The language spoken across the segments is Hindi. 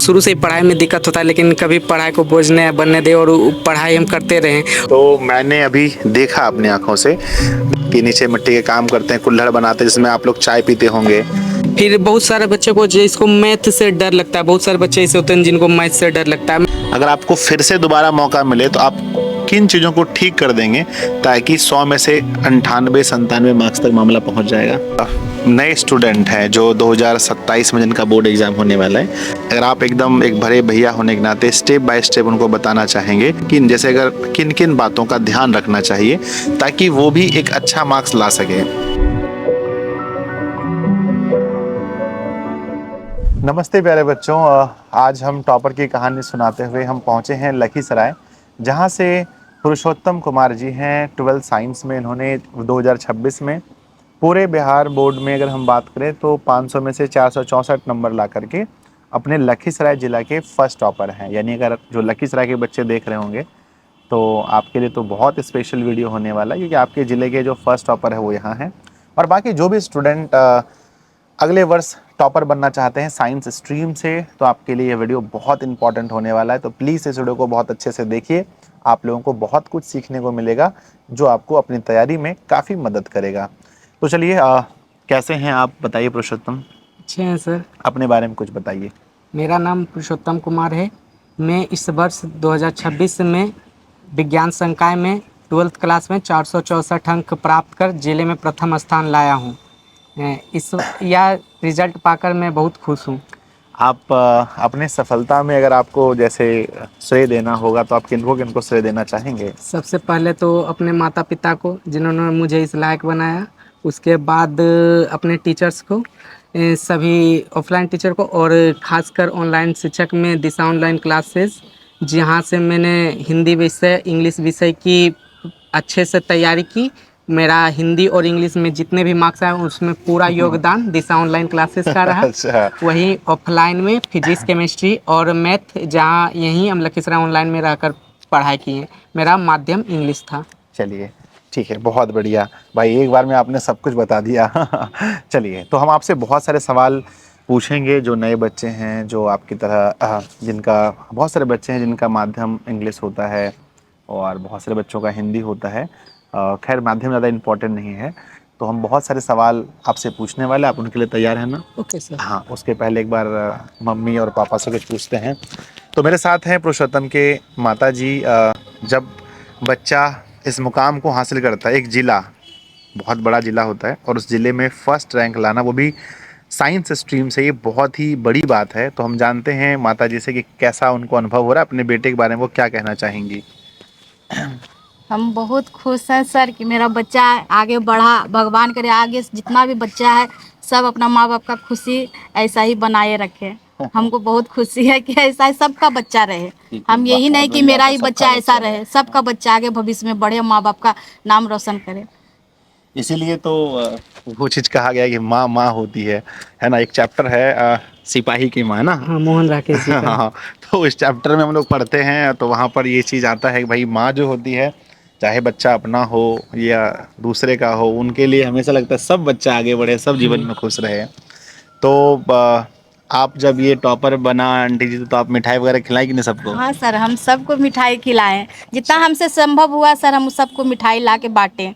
शुरू से ही पढ़ाई में दिक्कत होता है, लेकिन कभी पढ़ाई को बोझ न बनने दे और पढ़ाई हम करते रहें। तो मैंने अभी देखा अपनी आंखों से कि नीचे मिट्टी के काम करते हैं, कुल्हड़ बनाते हैं जिसमें आप लोग चाय पीते होंगे। फिर बहुत सारे बच्चों को जिसको मैथ से डर लगता है, बहुत सारे बच्चे ऐसे होते हैं जिनको मैथ से डर लगता है। अगर आपको फिर से दोबारा मौका मिले तो आप किन चीज़ों को ठीक कर देंगे ताकि 100 में से 98-97 मार्क्स तक मामला पहुंच जाएगा? नए स्टूडेंट हैं जो 2027 में जिनका बोर्ड एग्जाम होने वाला है, अगर आप एकदम एक भरे भैया होने के नाते स्टेप बाय स्टेप उनको बताना चाहेंगे कि जैसे अगर किन किन बातों का ध्यान रखना चाहिए ताकि वो भी एक अच्छा मार्क्स ला सके। नमस्ते प्यारे बच्चों, आज हम टॉपर की कहानी सुनाते हुए हम पहुंचे हैं लखीसराय, जहां से पुरुषोत्तम कुमार जी हैं 12th साइंस में। इन्होंने 2026 में पूरे बिहार बोर्ड में अगर हम बात करें तो 500 में से 464 नंबर ला करके अपने लखीसराय ज़िला के फर्स्ट टॉपर हैं। यानी अगर जो लखीसराय के बच्चे देख रहे होंगे तो आपके लिए तो बहुत स्पेशल वीडियो होने वाला है, क्योंकि आपके ज़िले के जो फर्स्ट टॉपर है वो यहाँ हैं। और बाकी जो भी स्टूडेंट अगले वर्ष टॉपर बनना चाहते हैं साइंस स्ट्रीम से, तो आपके लिए ये वीडियो बहुत इंपॉर्टेंट होने वाला है। तो प्लीज़ इस वीडियो को बहुत अच्छे से देखिए, आप लोगों को बहुत कुछ सीखने को मिलेगा जो आपको अपनी तैयारी में काफ़ी मदद करेगा। तो चलिए, कैसे हैं आप बताइए पुरुषोत्तम? अच्छे हैं सर। अपने बारे में कुछ बताइए। मेरा नाम पुरुषोत्तम कुमार है। मैं इस वर्ष 2026 में विज्ञान संकाय में 12th क्लास में 464 अंक प्राप्त कर जिले में प्रथम स्थान लाया हूँ। यह रिजल्ट पाकर मैं बहुत खुश हूँ। आप अपने सफलता में अगर आपको जैसे श्रेय देना होगा तो आप किनको किनको श्रेय देना चाहेंगे? सबसे पहले तो अपने माता पिता को जिन्होंने मुझे इस लायक बनाया, उसके बाद अपने टीचर्स को, सभी ऑफलाइन टीचर को, और ख़ासकर ऑनलाइन शिक्षक में दिशा ऑनलाइन क्लासेस, जहाँ से मैंने हिंदी विषय इंग्लिश विषय की अच्छे से तैयारी की। मेरा हिंदी और इंग्लिश में जितने भी मार्क्स आए उसमें पूरा योगदान दिशा ऑनलाइन क्लासेस का रहा। अच्छा। वहीं ऑफलाइन में फिजिक्स केमिस्ट्री और मैथ, जहाँ यहीं हम लखीसराय ऑनलाइन में रहकर पढ़ाई किए, मेरा माध्यम इंग्लिश था। चलिए ठीक है, बहुत बढ़िया भाई, एक बार में आपने सब कुछ बता दिया। चलिए, तो हम आपसे बहुत सारे सवाल पूछेंगे जो नए बच्चे हैं, जो आपकी तरह जिनका बहुत सारे बच्चे हैं जिनका माध्यम इंग्लिश होता है और बहुत सारे बच्चों का हिंदी होता है। खैर, माध्यम ज़्यादा इम्पोर्टेंट नहीं है। तो हम बहुत सारे सवाल आपसे पूछने वाले, आप उनके लिए तैयार हैं ना? Okay sir. हाँ, उसके पहले एक बार मम्मी और पापा से कुछ पूछते हैं। तो मेरे साथ हैं पुरुषोत्तम के माता जी। जब बच्चा इस मुकाम को हासिल करता है, एक ज़िला, बहुत बड़ा ज़िला होता है, और उस ज़िले में फर्स्ट रैंक लाना, वो भी साइंस स्ट्रीम से, ये बहुत ही बड़ी बात है। तो हम जानते हैं माता जी से कि कैसा उनको अनुभव हो रहा है, अपने बेटे के बारे में वो क्या कहना चाहेंगी? हम बहुत खुश हैं सर कि मेरा बच्चा आगे बढ़ा। भगवान करे आगे जितना भी बच्चा है सब अपना माँ बाप का खुशी ऐसा ही बनाए रखे। हमको बहुत खुशी है कि ऐसा ही सबका बच्चा रहे। हम यही नहीं कि मेरा ही बच्चा ऐसा रहे, सबका बच्चा आगे भविष्य में बढ़े, माँ बाप का नाम रोशन करे। इसीलिए तो वो चीज़ कहा गया है कि माँ माँ होती है ना? एक चैप्टर है सिपाही की माँ ना। हाँ, मोहन राकेश जी का। हाँ, तो इस चैप्टर में हम लोग पढ़ते हैं तो वहाँ पर ये चीज़ आता है कि भाई माँ जो होती है, चाहे बच्चा अपना हो या दूसरे का हो, उनके लिए हमेशा लगता है सब बच्चा आगे बढ़े, सब जीवन में खुश रहे। तो आप जब ये टॉपर बना आंटी जी, तो आप मिठाई वगैरह खिलाई कि नहीं सबको? हाँ सर, हम सबको मिठाई खिलाएं, जितना हमसे संभव हुआ सर हम सबको मिठाई ला के बांटे।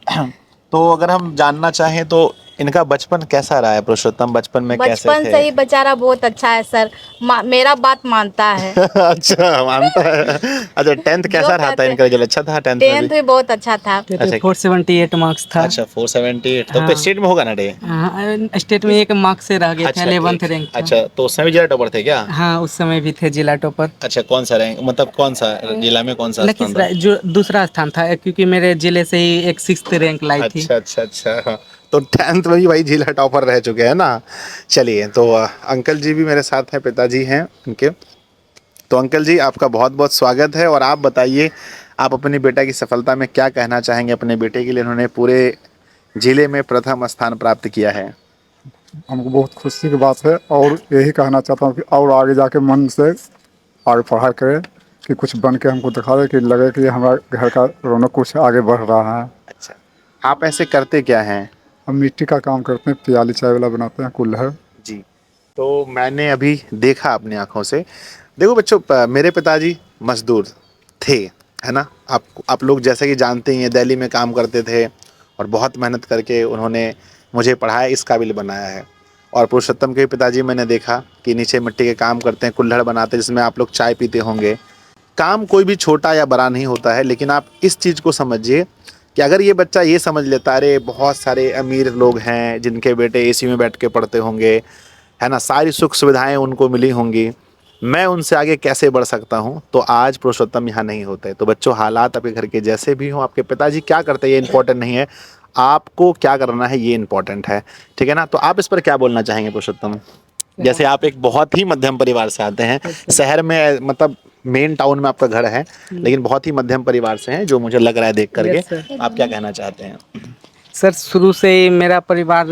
तो अगर हम जानना चाहें तो इनका बचपन कैसा रहा है पुरुषोत्तम? बचपन में कैसे बचपन थे? से ही बेचारा बहुत अच्छा है सर, मेरा बात मानता है। अच्छा, मानता है। अच्छा, 10th कैसा रहा था इनका रिजल्ट? अच्छा था 10th में भी? 10th भी बहुत अच्छा था। अच्छा। 478 मार्क्स था। अच्छा, 478 तो हाँ। स्टेट में होगा ना डे? हाँ, स्टेट में एक मार्क्स से रह गए थे, अच्छा, 11th रैंक था। अच्छा, तो उस समय जिला टॉपर थे क्या? हाँ, उस समय भी थे जिला टॉपर। अच्छा, कौन सा रैंक, मतलब कौन सा जिला में कौन सा स्थान था? लखीसराय जो दूसरा स्थान था, क्योंकि मेरे जिले से ही एक 6th रैंक लाई थी। अच्छा अच्छा अच्छा, हाँ। तो 10th में भी भाई जिला टॉपर रह चुके हैं ना। चलिए, तो अंकल जी भी मेरे साथ हैं, पिताजी हैं उनके। तो अंकल जी, आपका बहुत बहुत स्वागत है, और आप बताइए, आप अपने बेटा की सफलता में क्या कहना चाहेंगे? अपने बेटे के लिए उन्होंने पूरे जिले में प्रथम स्थान प्राप्त किया है। हमको बहुत खुशी की बात है, और यही कहना चाहता हूँ कि और आगे जाके मन से आगे पढ़ाई करें, कि कुछ बन के हमको दिखा दे, कि लगे कि हमारा घर का रौनक कुछ आगे बढ़ रहा है। अच्छा, आप ऐसे करते क्या हैं? हम मिट्टी का काम करते हैं, प्याली चाय वाला बनाते हैं, कुल्हड़। जी। तो मैंने अभी देखा अपनी आंखों से। देखो बच्चों, मेरे पिताजी मजदूर थे, है ना। आप लोग जैसे कि जानते ही हैं, दिल्ली में काम करते थे और बहुत मेहनत करके उन्होंने मुझे पढ़ाया, इस काबिल बनाया है। और पुरुषोत्तम के पिताजी मैंने देखा कि नीचे मिट्टी के काम करते हैं, कुल्हड़ बनाते हैं जिसमें आप लोग चाय पीते होंगे। काम कोई भी छोटा या बड़ा नहीं होता है, लेकिन आप इस चीज़ को समझिए कि अगर ये बच्चा ये समझ लेता, अरे बहुत सारे अमीर लोग हैं जिनके बेटे एसी में बैठ के पढ़ते होंगे, है ना, सारी सुख सुविधाएं उनको मिली होंगी, मैं उनसे आगे कैसे बढ़ सकता हूं, तो आज पुरुषोत्तम यहाँ नहीं होते। तो बच्चों, हालात आपके घर के जैसे भी हों, आपके पिताजी क्या करते हैं ये इंपॉर्टेंट नहीं है, आपको क्या करना है ये इंपॉर्टेंट है। ठीक है ना। तो आप इस पर क्या बोलना चाहेंगे पुरुषोत्तम? जैसे आप एक बहुत ही मध्यम परिवार से आते हैं, शहर में मतलब मेन टाउन में आपका घर है, लेकिन बहुत ही मध्यम परिवार से हैं, जो मुझे लग रहा है देख करके। Yes, sir. आप क्या कहना चाहते हैं? सर, शुरू से ही मेरा परिवार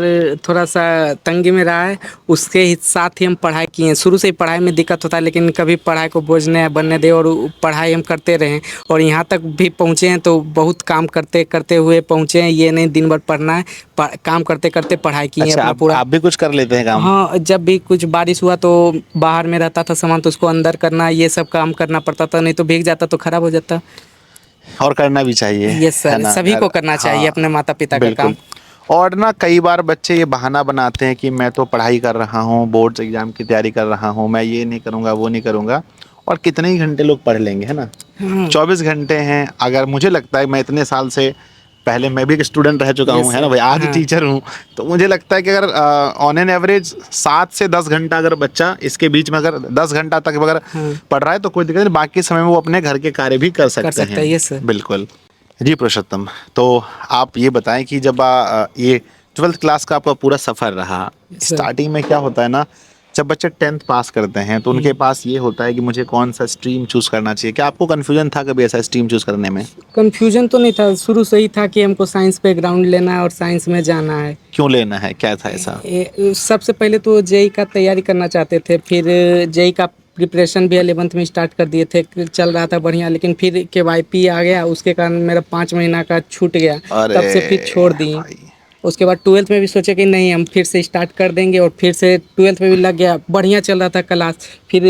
थोड़ा सा तंगी में रहा है, उसके ही साथ ही हम पढ़ाई किए हैं। शुरू से ही पढ़ाई में दिक्कत होता है, लेकिन कभी पढ़ाई को बोझ नहीं बनने दे और पढ़ाई हम करते रहें और यहाँ तक भी पहुँचे हैं। तो बहुत काम करते करते हुए पहुँचे हैं, ये नहीं दिन भर पढ़ना है, काम करते करते पढ़ाई की है अच्छा, अपना पूरा। आप भी कुछ कर लेते हैं काम? हाँ, जब भी कुछ बारिश हुआ तो बाहर में रहता था सामान, तो उसको अंदर करना, ये सब काम करना पड़ता था, नहीं तो भीग जाता तो खराब हो जाता। और करना भी चाहिए। यस है सर, ना? सभी को करना चाहिए हाँ, अपने माता पिता का बिल्कुल। काम। और ना कई बार बच्चे ये बहाना बनाते हैं कि मैं तो पढ़ाई कर रहा हूँ, बोर्ड्स एग्जाम की तैयारी कर रहा हूँ, मैं ये नहीं करूँगा वो नहीं करूँगा। और कितने ही घंटे लोग पढ़ लेंगे, है ना। 24 घंटे हैं। अगर मुझे लगता है, मैं इतने साल से, पहले मैं भी एक स्टूडेंट रह चुका हूँ, है ना भाई, आज हाँ। टीचर हूँ, तो मुझे लगता है कि अगर ऑन एन एवरेज 7 से 10 घंटा अगर बच्चा इसके बीच में अगर 10 घंटा तक अगर पढ़ रहा है तो कोई दिक्कत नहीं, बाकी समय में वो अपने घर के कार्य भी कर सकते सकता हैं। है, yes sir। बिल्कुल जी पुरुषोत्तम, तो आप ये बताएं कि जब ये 12th क्लास का आपका पूरा सफ़र रहा, Yes sir। स्टार्टिंग में क्या होता है ना, जब बच्चे 10th पास करते हैं तो उनके पास ये होता है कि मुझे कौन सा स्ट्रीम चूज़ करना चाहिए। क्या आपको कन्फ्यूजन था कभी ऐसा स्ट्रीम चूज़ करने में? कंफ्यूजन तो नहीं था, शुरू से ही था कि हमको साइंस बैकग्राउंड लेना है और साइंस में जाना है। क्यों लेना है, क्या था ऐसा? सबसे पहले तो जेई का तैयारी करना चाहते थे, फिर जेई का प्रिपरेशन भी 11th में स्टार्ट कर दिए थे, चल रहा था बढ़िया, लेकिन फिर केवाईपी आ गया, उसके कारण मेरा 5 महीना का छूट गया, अरे तब से फिर छोड़ दिए। भाई। उसके बाद 12th में भी सोचे कि नहीं, हम फिर से स्टार्ट कर देंगे, और फिर से 12th में भी लग गया, बढ़िया चल रहा था क्लास। फिर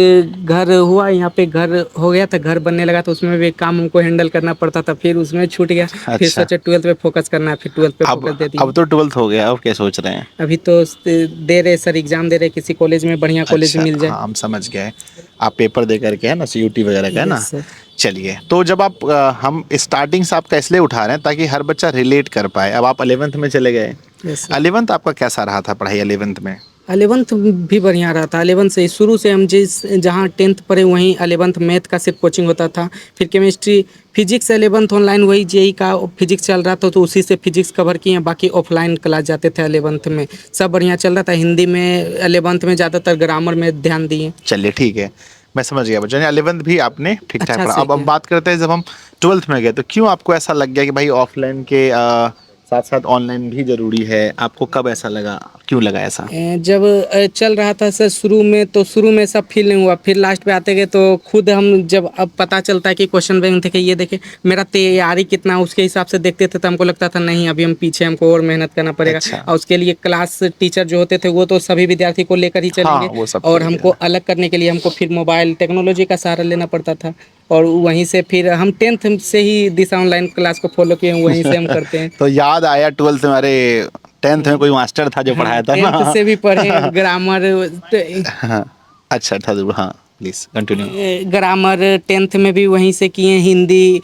घर हुआ, यहाँ पे घर हो गया था, घर बनने लगा तो उसमें भी काम हमको हैंडल करना पड़ता था, फिर उसमें छूट गया। फिर अच्छा। सोचे 12th पे फोकस करना है, फिर 12th पे फोकस दे दिया। अब तो 12th हो गया, अब क्या सोच रहे हैं? अभी तो दे रहे सर, एग्जाम दे रहे, किसी कॉलेज में बढ़िया कॉलेज अच्छा, मिल जाए। हाँ हम समझ गए, आप पेपर दे करके, है ना, सीयूटी वगैरह का, है ना। Yes, sir। चलिए, तो जब आप हम स्टार्टिंग से आपका इसलिए उठा रहे हैं ताकि हर बच्चा रिलेट कर पाए। अब आप 11th में चले गए, Yes, sir। 11th आपका कैसा रहा था पढ़ाई 11th में? 11th भी बढ़िया रहा था। 11th से शुरू से हम जहाँ 10th पढ़े वहीं 11th मैथ का सिर्फ कोचिंग होता था, फिर केमिस्ट्री, फिजिक्स 11th ऑनलाइन, वही जेई का फिजिक्स चल रहा था तो उसी से फिजिक्स कवर किए हैं, बाकी ऑफलाइन क्लास जाते थे 11th में, सब बढ़िया चल रहा था। हिंदी में 11th में ज़्यादातर ग्रामर में ध्यान दिए। चलिए ठीक है, मैं समझ गया बच्चों, 11th भी आपने ठीक ठाक अच्छा पढ़ा। से अब हम किया। बात करते हैं जब हम 12th में गए, तो क्यों आपको ऐसा लग गया कि भाई ऑफलाइन के साथ साथ ऑनलाइन भी जरूरी है? आपको कब ऐसा लगा, क्यों लगा ऐसा? जब चल रहा था सर शुरू में, तो शुरू में सब फील नहीं हुआ, फिर लास्ट पे आते गए तो खुद हम जब अब पता चलता है कि क्वेश्चन बैंक थे, ये देखे मेरा तैयारी कितना, उसके हिसाब से देखते थे तो हमको लगता था नहीं, अभी हम पीछे, हमको और मेहनत करना पड़ेगा। अच्छा। और उसके लिए क्लास टीचर जो होते थे वो तो सभी विद्यार्थी को लेकर ही हाँ, वो चलेंगे, सब और तो हमको अलग करने के लिए हमको फिर मोबाइल टेक्नोलॉजी का सहारा लेना पड़ता था, और वहीं से फिर हम 10th से ही दिशा ऑनलाइन क्लास को फॉलो किए, वहीं से हम करते हैं। तो याद आया 12th में, अरे 10th में कोई मास्टर था जो पढ़ाया था ना। 10th से भी पढ़े ग्रामर, हाँ, अच्छा था जरूर। हाँ प्लीज कंटिन्यू। ग्रामर 10th में भी वहीं से किए। हिंदी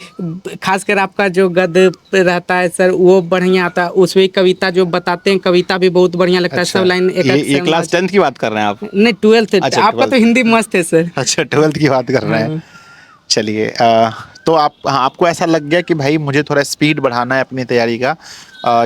खासकर आपका जो गद्य रहता है सर वो बढ़िया आता है, उसमें कविता जो बताते हैं, कविता भी बहुत बढ़िया लगता है, सब लाइन एक ये क्लास 10th की बात कर रहे हैं आप? नहीं 12th। अच्छा, आपका तो 12th। हिंदी मस्त है सर। अच्छा 12th की बात कर रहे हैं। चलिए, तो आपको ऐसा लग गया कि भाई मुझे थोड़ा स्पीड बढ़ाना है अपनी तैयारी का,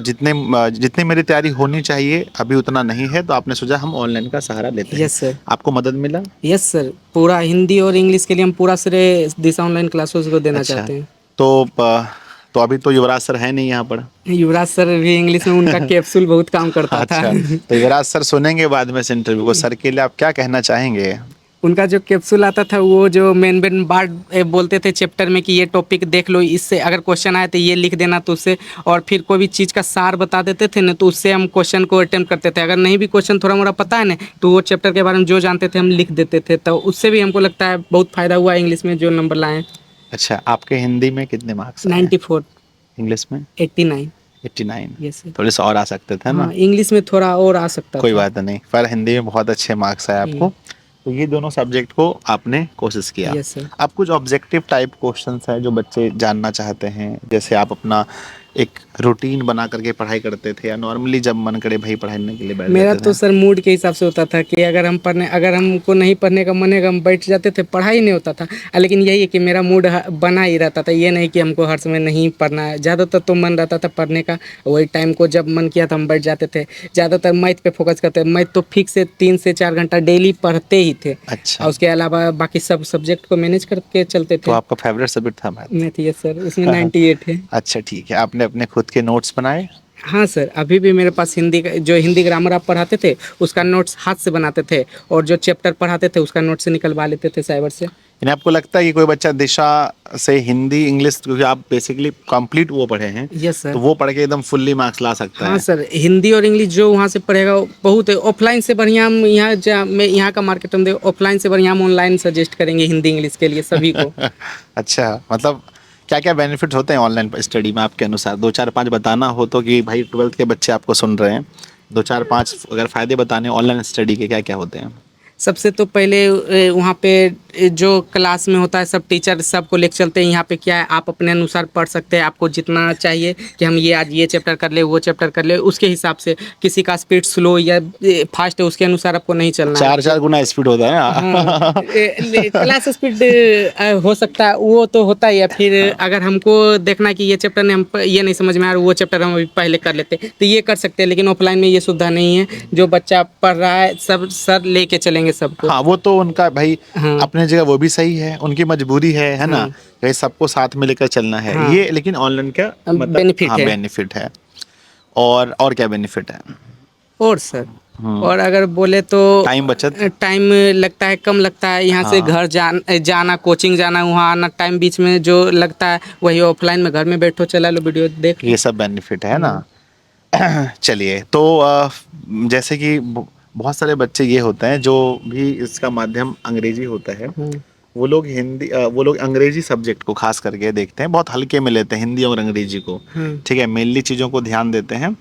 जितनी मेरी तैयारी होनी चाहिए अभी उतना नहीं है, तो आपने सोचा हम ऑनलाइन का सहारा लेते हैं। Yes sir. आपको मदद मिला? यस सर, पूरा हिंदी और इंग्लिश के लिए हम पूरा श्रेय दिशा ऑनलाइन क्लासेस को देना अच्छा, चाहते हैं। तो अभी तो युवराज सर है नहीं यहाँ पर। युवराज सर भी इंग्लिश में, उनका कैप्सूल बहुत काम करता था। अच्छा, तो युवराज सर सुनेंगे बाद में इस इंटरव्यू को, सर के लिए आप क्या कहना चाहेंगे? उनका जो कैप्सूल आता था वो जो मेन बात बोलते थे चैप्टर में कि ये टॉपिक देख लो, इससे अगर क्वेश्चन आए तो ये लिख देना, तो उससे और फिर कोई भी चीज़ का सार बता देते थे ना, तो उससे हम क्वेश्चन को अटेम्प्ट करते थे। अगर नहीं भी क्वेश्चन थोड़ा मोड़ा पता है ना, तो वो चैप्टर के बारे में जो जानते थे हम लिख देते थे, तो उससे भी हमको लगता है बहुत फ़ायदा हुआ इंग्लिश में जो नंबर लाए। अच्छा, आपके हिंदी में कितने मार्क्स? 94, इंग्लिश में 89। 89। Yes sir. थोड़े से और आ सकते थे ना? हाँ, इंग्लिश में थोड़ा और आ सकता कोई था। बात नहीं, पर हिंदी में बहुत अच्छे मार्क्स आए आपको। तो ये दोनों सब्जेक्ट को आपने कोशिश किया। Yes sir. अब कुछ ऑब्जेक्टिव टाइप क्वेश्चंस हैं जो बच्चे जानना चाहते हैं, जैसे आप अपना एक रूटीन बना करके पढ़ाई करते थे या नॉर्मली जब मन करे भाई पढ़ने के लिए बैठ मेरा जाते तो थे? सर मूड के हिसाब से होता था कि अगर हमको नहीं पढ़ने का मन है, हम बैठ जाते थे, पढ़ाई नहीं होता था। लेकिन यही है कि मेरा मूड बना ही रहता था, ये नहीं कि हमको हर समय नहीं पढ़ना है। ज़्यादातर तो मन रहता था पढ़ने का, वही टाइम को जब मन किया था हम बैठ जाते थे। ज़्यादातर मैथ पे फोकस करते, मैथ तो फिक्स से 3 से 4 घंटा डेली पढ़ते ही थे। अच्छा, और उसके अलावा बाकी सब सब्जेक्ट को मैनेज करके चलते तो थे। आपका फेवरेट सब्जेक्ट था मैथ? मैथ, यस सर, उसमें 98 है। अच्छा ठीक है, आपने अपने खुद के नोट्स बनाए? हाँ सर, अभी भी मेरे पास जो हिंदी ग्रामर आप पढ़ाते थे उसका नोट्स हाथ से बनाते थे, और जो चैप्टर पढ़ाते थे उसका नोट्स से निकलवा लेते थे साइबर से। यानी आपको लगता है कि कोई बच्चा दिशा से हिंदी इंग्लिश, क्योंकि आप बेसिकली कंप्लीट वो पढ़े हैं, यस सर। तो वो पढ़ के एकदम फुल्ली मार्क्स ला सकता हाँ है? सर, हिंदी और इंग्लिश जो वहाँ से पढ़ेगा वो बहुत है। ऑफलाइन से बढ़िया हम यहाँ का मार्केट हम ऑफलाइन से बढ़िया हम ऑनलाइन सजेस्ट करेंगे हिंदी इंग्लिश के लिए सभी को। अच्छा, मतलब क्या क्या बेनिफिट होते हैं ऑनलाइन स्टडी में आपके अनुसार? 2 4 5 बताना हो तो, कि भाई 12th के बच्चे आपको सुन रहे हैं, 2 4 5 अगर फ़ायदे बताने ऑनलाइन स्टडी के क्या क्या होते हैं? सबसे तो पहले वहाँ पे जो क्लास में होता है सब टीचर सबको लेके चलते हैं। यहाँ पे क्या है, आप अपने अनुसार पढ़ सकते हैं, आपको जितना चाहिए कि हम ये आज ये चैप्टर कर ले, वो चैप्टर कर ले, उसके हिसाब से। किसी का स्पीड स्लो या फास्ट है उसके अनुसार आपको नहीं चलना है। 4 4 गुना स्पीड होता है ना? हाँ, क्लास स्पीड हो सकता है, वो तो होता ही है। फिर अगर हमको देखना है कि ये चैप्टर ने हम ये नहीं समझ में आ रहा, वो चैप्टर हम अभी पहले कर लेते, तो ये कर सकते हैं। लेकिन ऑफलाइन में ये सुविधा नहीं है। जो बच्चा पढ़ रहा है सब सर लेके चलेंगे सबको। हाँ, वो तो उनका भाई हाँ। अपने जगह वो भी सही है, उनकी मजबूरी है ना, हाँ। कि सबको साथ में लेकर चलना है। हाँ। ये लेकिन ऑनलाइन का मतलब बेनिफिट हाँ है। बेनिफिट है। और क्या बेनिफिट है? और सर, और अगर बोले तो टाइम बचत? टाइम लगता है, कम लगता है। यहाँ से घर जाना, कोचिंग जाना, वहाँ आना, टाइम बीच में जो लगता है वही ऑफलाइन में घर में बैठो, चला लो वीडियो देख। ये सब बेनिफिट है ना? चलिए, तो जैसे कि बहुत सारे बच्चे ये होते हैं जो भी इसका माध्यम अंग्रेजी होता है, वो लोग वो लोग अंग्रेजी सब्जेक्ट को खास करके देखते हैं, बहुत हल्के में लेते हैं हिंदी और अंग्रेजी को। ठीक है, मेनली चीज़ों को ध्यान देते हैं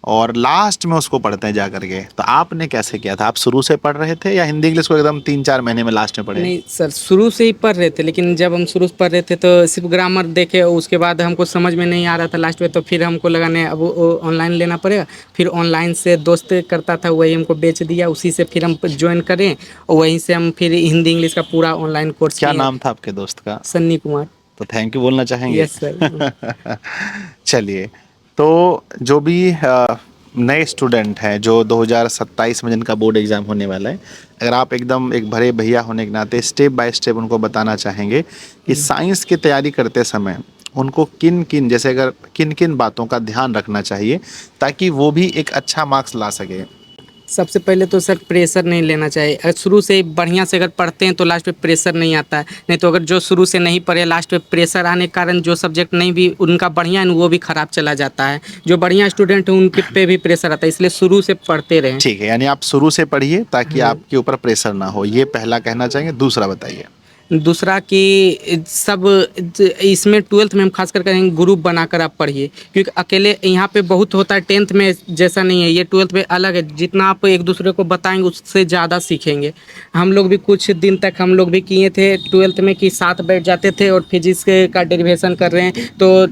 और लास्ट में उसको पढ़ते हैं जा करके। तो आपने कैसे किया था? आप शुरू से पढ़ रहे थे या हिंदी इंग्लिश को एकदम 3 4 महीने में लास्ट में पढ़े? नहीं सर, शुरू से ही पढ़ रहे थे, लेकिन जब हम शुरू से पढ़ रहे थे तो सिर्फ ग्रामर देखे, उसके बाद हमको समझ में नहीं आ रहा था लास्ट में, तो फिर हमको लगा नहीं अब ऑनलाइन लेना पड़ेगा। फिर ऑनलाइन से दोस्त करता था, वही हमको बेच दिया, उसी से फिर हम ज्वाइन करें और वहीं से हम फिर हिंदी इंग्लिश का पूरा ऑनलाइन कोर्स। क्या नाम था आपके दोस्त का? सन्नी कुमार। तो थैंक यू बोलना चाहेंगे? Yes sir. चलिए, तो जो भी नए स्टूडेंट हैं जो 2027 में जिनका बोर्ड एग्ज़ाम होने वाला है, अगर आप एकदम एक भरे भैया होने के नाते स्टेप बाय स्टेप उनको बताना चाहेंगे कि साइंस की तैयारी करते समय उनको किन किन बातों का ध्यान रखना चाहिए ताकि वो भी एक अच्छा मार्क्स ला सके? सबसे पहले तो सर प्रेशर नहीं लेना चाहिए। अगर शुरू से बढ़िया से अगर पढ़ते हैं तो लास्ट पे प्रेशर नहीं आता है। नहीं तो अगर जो शुरू से नहीं पढ़े लास्ट पे प्रेशर आने के कारण जो सब्जेक्ट नहीं भी उनका बढ़िया है वो भी खराब चला जाता है। जो बढ़िया स्टूडेंट है उनके पे भी प्रेशर आता है, इसलिए शुरू से पढ़ते रहें। ठीक है, यानी आप शुरू से पढ़िए ताकि आपके ऊपर प्रेशर ना हो, ये पहला कहना चाहेंगे। दूसरा बताइए। दूसरा कि सब इसमें 12th में हम खास कर कहेंगे ग्रुप बनाकर आप पढ़िए, क्योंकि अकेले यहाँ पे बहुत होता है। 10th में जैसा नहीं है, ये 12th में अलग है। जितना आप एक दूसरे को बताएंगे उससे ज़्यादा सीखेंगे। हम लोग भी कुछ दिन तक हम लोग भी किए थे 12th में कि साथ बैठ जाते थे और फिजिक्स का डेरिवेशन कर रहे हैं तो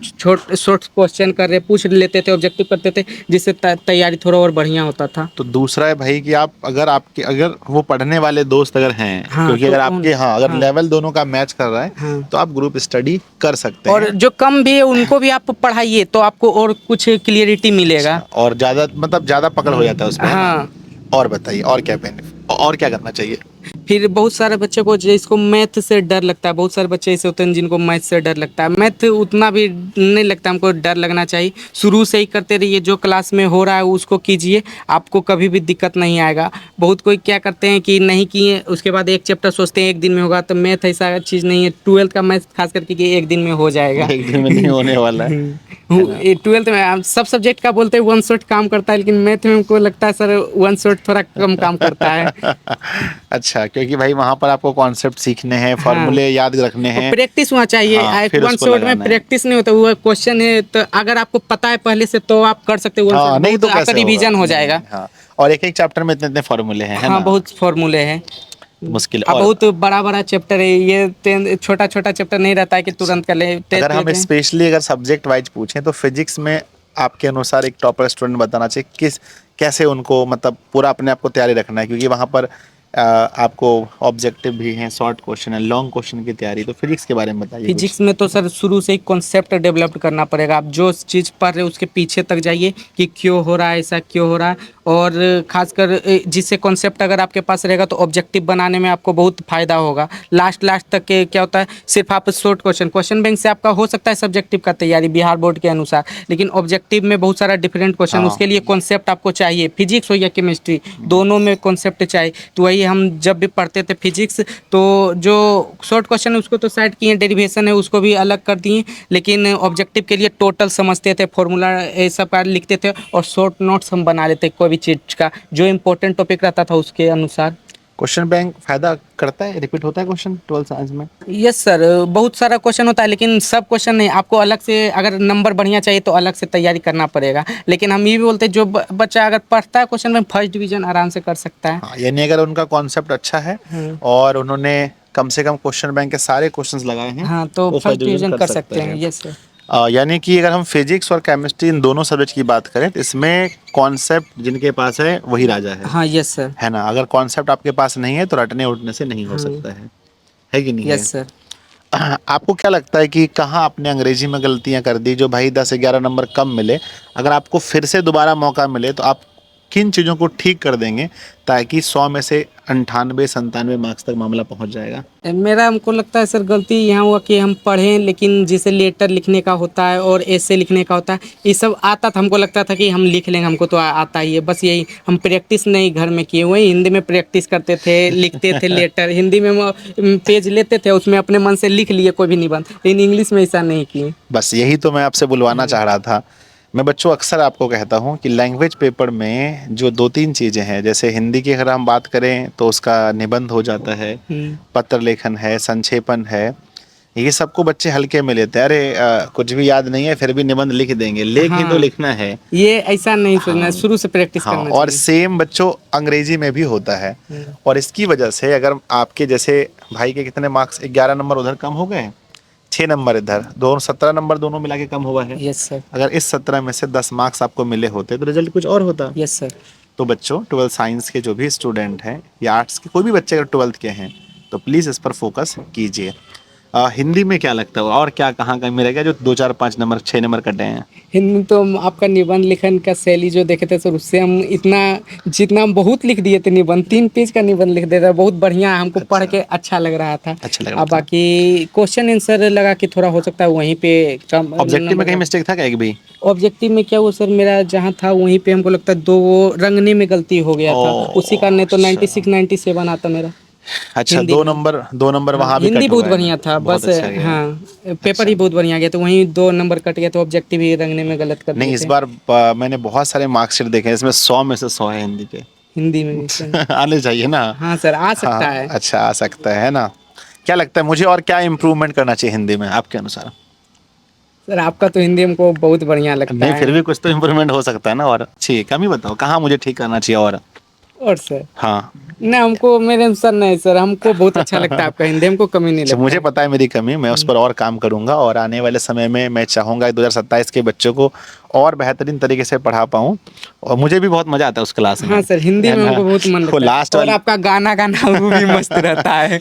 शॉर्ट क्वेश्चन कर रहे पूछ लेते थे, ऑब्जेक्टिव करते थे, जिससे तैयारी थोड़ा और बढ़िया होता था। तो दूसरा है भाई कि आप अगर वो पढ़ने वाले दोस्त अगर हैं, हाँ, क्योंकि तो अगर आपके अगर लेवल दोनों का मैच कर रहा है हाँ। तो आप ग्रुप स्टडी कर सकते हैं। और जो कम भी है उनको भी आप पढ़ाइए तो आपको और कुछ क्लियरिटी मिलेगा। और ज्यादा पकड़ हो जाता है उसमें। हाँ। और बताइए और क्या बेनिफिट और क्या करना चाहिए? फिर बहुत सारे बच्चे को जिसको मैथ से डर लगता है, बहुत सारे बच्चे ऐसे होते हैं जिनको मैथ से डर लगता है। मैथ उतना भी नहीं लगता, हमको डर लगना चाहिए। शुरू से ही करते रहिए, जो क्लास में हो रहा है उसको कीजिए, आपको कभी भी दिक्कत नहीं आएगा। बहुत कोई क्या करते हैं कि नहीं किए, उसके बाद एक चैप्टर सोचते हैं एक दिन में होगा, तो मैथ ऐसा चीज़ नहीं है। 12th का मैथ खास करके कि एक दिन में हो जाएगा। एक दिन में नहीं होने वाला है। 12th में हम सब सब्जेक्ट का बोलते हैं वन शॉट काम करता है, लेकिन मैथ में हमको लगता है सर वन शॉट थोड़ा कम काम करता है। अच्छा, क्योंकि भाई वहाँ पर आपको कॉन्सेप्ट सीखने हैं, हाँ। फॉर्मूले याद रखने हैं। प्रैक्टिस होना चाहिए। हाँ, फिर वन उसको शॉट में लगाना है। प्रैक्टिस नहीं होता, वो क्वेश्चन है तो अगर आपको पता है पहले से तो आप कर सकते हो। वन हाँ, शॉट नहीं तो बहुत आपका कैसे रिवीजन होगा? हो नहीं, जाएगा। नहीं, हाँ। और एक एक चैप्टर में इतने इतने फॉर्मूले हैं, है हाँ, ना? बहुत फॉर्मूले हैं। मुश्किल। अब और बहुत बड़ा बड़ा चैप्टर है ये, छोटा छोटा चैप्टर नहीं रहता है कि तुरंत कर ले। अगर हम स्पेशली अगर सब्जेक्ट वाइज पूछें तो फिजिक्स में आपके अनुसार एक टॉपर स्टूडेंट बताना चाहिए किस कैसे उनको मतलब पूरा अपने आप को तैयारी रखना है, क्योंकि वहाँ पर आपको ऑब्जेक्टिव भी हैं, शॉर्ट क्वेश्चन है, लॉन्ग क्वेश्चन की तैयारी। तो फिजिक्स के बारे में बताइए कुछ। फिजिक्स में तो सर शुरू से ही कॉन्सेप्ट डेवलप करना पड़ेगा। आप जो चीज़ पढ़ रहे हो उसके पीछे तक जाइए कि क्यों हो रहा है, ऐसा क्यों हो रहा है। और खासकर जिससे कॉन्सेप्ट अगर आपके पास रहेगा तो ऑब्जेक्टिव बनाने में आपको बहुत फ़ायदा होगा। लास्ट तक के क्या होता है, सिर्फ आप शॉर्ट क्वेश्चन बैंक से आपका हो सकता है सब्जेक्टिव का तैयारी बिहार बोर्ड के अनुसार, लेकिन ऑब्जेक्टिव में बहुत सारा डिफरेंट क्वेश्चन, हाँ। उसके लिए कॉन्सेप्ट आपको चाहिए। फिजिक्स हो या केमिस्ट्री, दोनों में कॉन्सेप्ट चाहिए। तो वही हम जब भी पढ़ते थे फिजिक्स, तो जो शॉर्ट क्वेश्चन है उसको तो साइड किए, डेरिवेशन है उसको भी अलग कर दिए, लेकिन ऑब्जेक्टिव के लिए टोटल समझते थे, फॉर्मूला ये सब का लिखते थे और शॉर्ट नोट्स हम बना लेते कोई भी चीज़ का, जो इम्पोर्टेंट टॉपिक रहता था उसके अनुसार। क्वेश्चन बैंक फायदा करता है, रिपीट होता है क्वेश्चन 12 साइंस में? यस सर, बहुत सारा क्वेश्चन होता है, लेकिन सब क्वेश्चन नहीं। आपको अलग से अगर नंबर बढ़िया चाहिए तो अलग से तैयारी करना पड़ेगा। लेकिन हम ये भी बोलते हैं जो बच्चा अगर पढ़ता है क्वेश्चन में फर्स्ट डिवीजन आराम से कर सकता है। हाँ, यानी अगर उनका कॉन्सेप्ट अच्छा है और उन्होंने कम से कम क्वेश्चन बैंक के सारे क्वेश्चंस लगाए हैं, हाँ, तो वो फर्स्ट डिवीजन कर सकते हैं। हैं। Yes sir. यानी कि अगर हम फिजिक्स और केमिस्ट्री इन दोनों सब्जेक्ट की बात करें तो इसमें कॉन्सेप्ट जिनके पास है वही राजा है। हाँ, यस सर। है ना? अगर कॉन्सेप्ट आपके पास नहीं है तो रटने उठने से नहीं हो सकता है कि नहीं है? Yes sir. आपको क्या लगता है कि कहाँ आपने अंग्रेजी में गलतियां कर दी जो भाई 10-11 नंबर कम मिले? अगर आपको फिर से दोबारा मौका मिले तो आप किन चीज़ों को ठीक कर देंगे ताकि 100 में से 98-97 मार्क्स तक मामला पहुंच जाएगा? मेरा हमको लगता है सर गलती यहाँ हुआ कि हम पढ़ें, लेकिन जैसे लेटर लिखने का होता है और ऐसे लिखने का होता है, ये सब आता था। हमको लगता था कि हम लिख लेंगे, हमको तो आता ही है। बस यही हम प्रैक्टिस नहीं घर में किए, वही हिंदी में प्रैक्टिस करते थे, लिखते थे लेटर हिंदी में, पेज लेते थे उसमें अपने मन से लिख लिए कोई भी निबंध, लेकिन इंग्लिश में ऐसा नहीं किए। बस यही तो मैं आपसे बुलवाना चाह रहा था। मैं बच्चों अक्सर आपको कहता हूँ कि लैंग्वेज पेपर में जो 2-3 चीज़ें हैं, जैसे हिंदी की अगर हम बात करें तो उसका निबंध हो जाता है, पत्र लेखन है, संक्षेपण है, ये सबको बच्चे हल्के में लेते हैं। अरे कुछ भी याद नहीं है फिर भी निबंध लिख देंगे, लेकिन तो लिखना है। ये ऐसा नहीं सोचना, शुरू से प्रैक्टिस हाँ, करना और चाहिए। सेम बच्चों अंग्रेजी में भी होता है। और इसकी वजह से अगर आपके जैसे भाई के कितने मार्क्स, 11 नंबर उधर कम हो गए, 6 नंबर इधर, दोनों 17 नंबर दोनों मिला के कम हुआ है। Yes sir. अगर इस 17 में से 10 मार्क्स आपको मिले होते तो रिजल्ट कुछ और होता। Yes sir. तो बच्चों 12 साइंस के जो भी स्टूडेंट हैं या आर्ट्स के कोई भी बच्चे अगर 12th के हैं तो प्लीज़ इस पर फोकस कीजिए। हिंदी में क्या लगता है और क्या कहाँ कहीं मिलेगा जो 2, 4, 5 नंबर 6 नंबर कटे हैं? हिंदी तो आपका निबंध लिखन का शैली जो देखे थे सर, उससे हम इतना जितना हम बहुत लिख दिए थे निबंध, 3 पेज का निबंध लिख देते, बहुत बढ़िया हमको पढ़ के अच्छा लग रहा था। अच्छा लग रहा अब था। बाकी क्वेश्चन आंसर लगा कि थोड़ा हो सकता है वहीं पे कम। ऑब्जेक्टिव में कहीं मिस्टेक था क्या एक भी? ऑब्जेक्टिव में क्या हुआ सर, मेरा जहाँ था वहीं पे हमको लगता है 2 रंगने में गलती हो गया था, उसी कारण नहीं तो 96 97 आता मेरा। अच्छा, हिंदी 2 में। नंबर वहाँ भी हिंदी कट बहुत हुआ है। बढ़िया था, बहुत बस अच्छा गया। हाँ पेपर ही बहुत बढ़िया गया, तो वहीं 2 नंबर कट गया, तो ऑब्जेक्टिव ही रंगने में गलत कर नहीं, दिए इस थे। बार मैंने बहुत सारे मार्कशीट देखे हैं, इसमें 100 में से 100 है हिंदी के। हिंदी में भी सर। आने चाहिए ना? हाँ सर, आ सकता हाँ, है। अच्छा आ सकता है ना? क्या लगता है मुझे और क्या इम्प्रूवमेंट करना चाहिए हिंदी में आपके अनुसार? सर आपका तो हिंदी हमको बहुत बढ़िया लगता नहीं, है। फिर भी कुछ तो इम्प्रूवमेंट हो सकता है ना? और ठीक, कम ही बताओ कहाँ मुझे ठीक करना चाहिए और सर हाँ। नहीं, हमको मेरे अनुसार नहीं सर, हमको बहुत अच्छा लगता है आपका हिंदी, हमको कमी नहीं अच्छा, लगता। मुझे पता है मेरी कमी, मैं उस पर और काम करूंगा और आने वाले समय में मैं चाहूंगा 2027 के बच्चों को और बेहतरीन तरीके से पढ़ा पाऊं। और मुझे भी बहुत मजा आता है उस क्लास में। हाँ सर, हिंदी है में ना? हमको बहुत मन वो लगता है। लास्ट और वाली आपका गाना वो भी मस्त रहता है।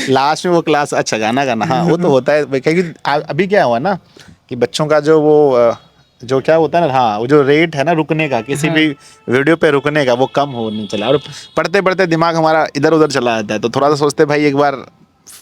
लास्ट में वो क्लास, अच्छा गाना हाँ वो तो होता है क्योंकि अभी क्या हुआ ना कि बच्चों का जो वो जो क्या होता है ना, हाँ, वो जो रेट है ना रुकने का, किसी भी वीडियो पे रुकने का, वो कम होने चला। और पढ़ते पढ़ते दिमाग हमारा इधर उधर चला जाता है, तो थोड़ा सा सोचते भाई एक बार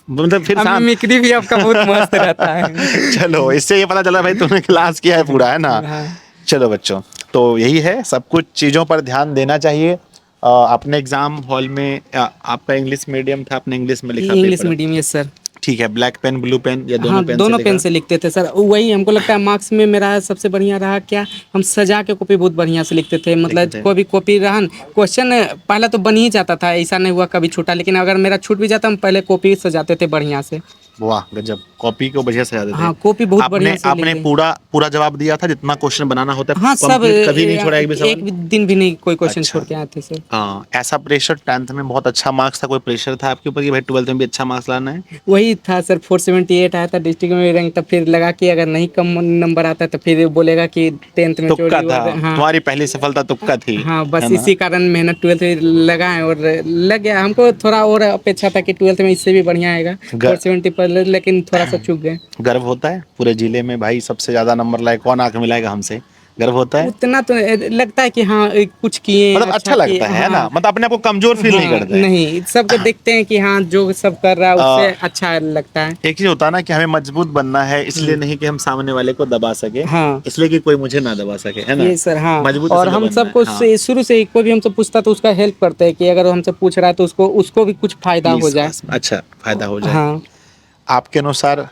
मतलब फिर अब शांत। मिमिक्री भी आपका बहुत मस्त रहता है। चलो, इससे ये पता चला भाई तुमने क्लास किया है पूरा, है ना। हाँ। चलो बच्चों, तो यही है, सब कुछ चीज़ों पर ध्यान देना चाहिए। अपने एग्जाम हॉल में आपका इंग्लिश मीडियम था, आपने इंग्लिश में लिखा English paper, medium, yes sir. ठीक है। ब्लैक पेन ब्लू पेन या दोनों हाँ, पेन से दोनों लिखा? पेन से लिखते थे सर। वही हमको लगता है मार्क्स में मेरा सबसे बढ़िया रहा क्या, हम सजा के कॉपी बहुत बढ़िया से लिखते थे। मतलब लिखते थे। कोई भी कॉपी रहन, क्वेश्चन पहले तो बन ही जाता था, ऐसा नहीं हुआ कभी छूटा। लेकिन अगर मेरा छूट भी जाता, हम पहले कॉपी सजाते थे बढ़िया से। वाह गजब, कॉपी को बढ़िया से याद हाँ, कॉपी बहुत बढ़िया से आपने लिखे। पूरा पूरा जवाब दिया था जितना क्वेश्चन बनाना होता है? हाँ, सब कंप्लीट कभी नहीं छोड़ा एक भी सवाल? एक भी दिन भी नहीं कोई क्वेश्चन अच्छा। छोड़ के आए थे सर। हाँ, ऐसा प्रेशर 10th में बहुत अच्छा मार्क्स था, कोई प्रेशर था आपके ऊपर कि भाई 12th में भी अच्छा मार्क्स लाना है? वही था सर, 478 आया था डिस्ट्रिक्ट में रैंक। तब फिर लगा कि अगर नहीं कम नंबर आता तो फिर बोलेगा कि 10th में तुक्का चोरी था, हुआ। हाँ तुम्हारी पहली सफलता तुक्का थी, हाँ, बस है ना? इसी कारण मेहनत 12th में लगाए और लग गया। हमको थोड़ा और अपेक्षा था कि 12th में इससे भी बढ़िया आएगा, 470 पर, लेकिन थोड़ा सा चूक गए। गर्व होता है पूरे जिले में भाई सबसे ज्यादा नंबर लाए, कौन आके मिलाएगा हमसे? गर्व होता है? उतना तो लगता है कि हाँ कुछ किए, मतलब अच्छा किए। लगता है ना, हाँ, मतलब अपने आप को कमजोर फील नहीं हाँ, करते हैं। नहीं, सबको देखते हैं कि हाँ जो सब कर रहा है उससे अच्छा लगता है। एक चीज होता है ना कि हमें मजबूत बनना है, इसलिए नहीं कि हम सामने वाले को दबा सके, हाँ, इसलिए कि कोई मुझे ना दबा सके, है ना। ये सर। हाँ, मजबूत और इसलिए हम बनना है, सबको हाँ। शुरू से ही कोई भी हमसे पूछता तो उसका हेल्प करते हैं कि अगर हमसे पूछ रहा है तो उसको भी कुछ फायदा हो जाए। अच्छा, फायदा हो जाए। हाँ, आपके अनुसार,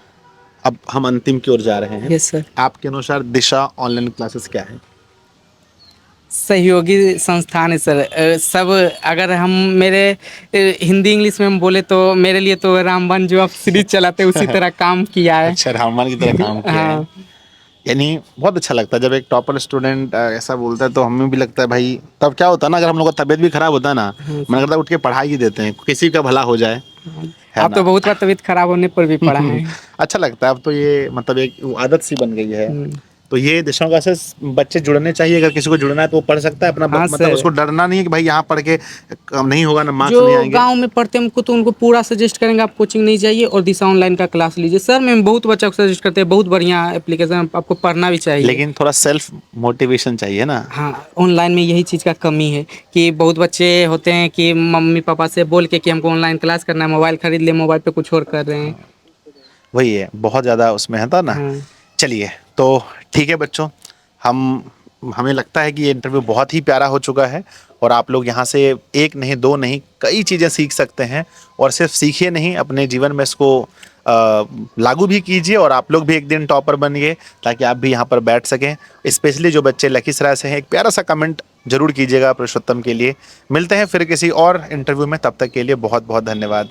अब हम अंतिम की ओर जा रहे हैं, यस सर। आपके अनुसार दिशा ऑनलाइन क्लासेस क्या है? सहयोगी संस्थान है सर। सब अगर हम मेरे हिंदी इंग्लिश में हम बोले तो मेरे लिए तो रामबन जो आप सीरीज चलाते हैं उसी तरह काम किया है। अच्छा, राममान की तरह काम किया है। हाँ, यानी बहुत अच्छा लगता है जब एक टॉपर स्टूडेंट ऐसा बोलता है, तो हमें भी लगता है भाई, तब क्या होता है ना, अगर हम लोग का तबीयत भी खराब होता है ना, मन करता है उठ के पढ़ाई ही देते हैं, किसी का भला हो जाए, है आप ना। तो बहुत बार तबीयत खराब होने पर भी पढ़ा है। अच्छा लगता है, अब तो ये मतलब एक आदत सी बन गई है। तो ये दिशाओं का से बच्चे जुड़ने चाहिए, अगर किसी को जुड़ना है तो वो पढ़ सकता है अपना, हाँ मतलब सर। उसको डरना नहीं है कि भाई यहाँ पढ़ के कम नहीं होगा ना, मार्क्स नहीं जो आएंगे। गांव में पढ़ते हैं उनको तो उनको पूरा सजेस्ट करेंगे आप कोचिंग नहीं जाइए और दिशा ऑनलाइन का क्लास लीजिए। सर मैं बहुत बच्चों को सजेस्ट करते हैं, बहुत बढ़िया एप्लीकेशन, आपको पढ़ना भी चाहिए। लेकिन थोड़ा सेल्फ मोटिवेशन चाहिए ना। हाँ, ऑनलाइन में यही चीज़ का कमी है कि बहुत बच्चे होते हैं कि मम्मी पापा से बोल के कि हमको ऑनलाइन क्लास करना है, मोबाइल खरीद ले, मोबाइल पे कुछ और कर रहे हैं। वही है, बहुत ज़्यादा उसमें है था ना। हाँ। चलिए, तो ठीक है बच्चों, हमें लगता है कि ये इंटरव्यू बहुत ही प्यारा हो चुका है, और आप लोग यहाँ से एक नहीं दो नहीं कई चीज़ें सीख सकते हैं, और सिर्फ सीखिए नहीं, अपने जीवन में इसको लागू भी कीजिए, और आप लोग भी एक दिन टॉपर बनिए ताकि आप भी यहाँ पर बैठ सकें। स्पेशली जो बच्चे लखीसराय से हैं, एक प्यारा सा कमेंट जरूर कीजिएगा पुरुषोत्तम के लिए। मिलते हैं फिर किसी और इंटरव्यू में, तब तक के लिए बहुत बहुत धन्यवाद।